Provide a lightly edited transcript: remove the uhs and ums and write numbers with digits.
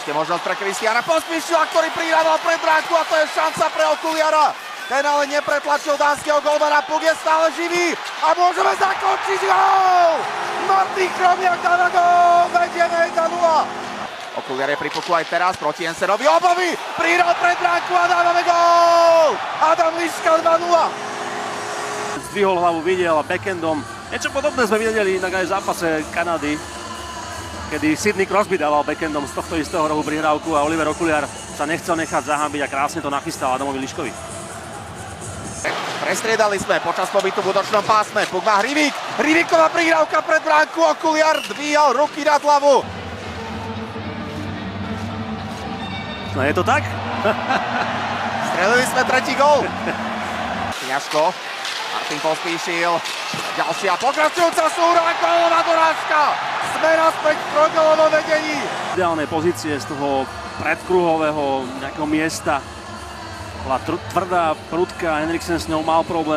Ešte možnosť pre Kristiána Pospíšila, ktorý prihrával pred bránku a to je šanca pre Okuliara. Ten ale nepretlačil dánskeho golmana, puk je stále živý a môžeme zakončiť gól! Martin Chromiak dáva gól, vedieme 1-0. Okuliar je pri puku aj teraz proti Jensenovi Obovi, prihral pred bránku a dávame gól! Adam Liška 2-0. Zdvihol hlavu, videl a backendom. Niečo podobné sme videli inak aj v zápase Kanady, kedy Sidney Crosby dával backendom z tohto istého rohu prihrávku a Oliver Okuliar sa nechcel nechať zahambiť a krásne to nachystal Adamovi Liškovi. Prestriedali sme počas pobytu v útočnom pásme. Puk má Hrivík. Hrivíková prihrávka pred bránku. Okuliar dvíhal ruky nad hlavu. No je to tak? Strelili sme tretí gól. Kňažko. Martin Pospíšil. Ďalšia pokračujúca súra. Gólová dorážka. Sme naspäť v trojgólovom vedení. Ideálnej pozície z toho predkruhového nejakého miesta. Bola tvrdá, prudká, Henriksen s ňou mal problém.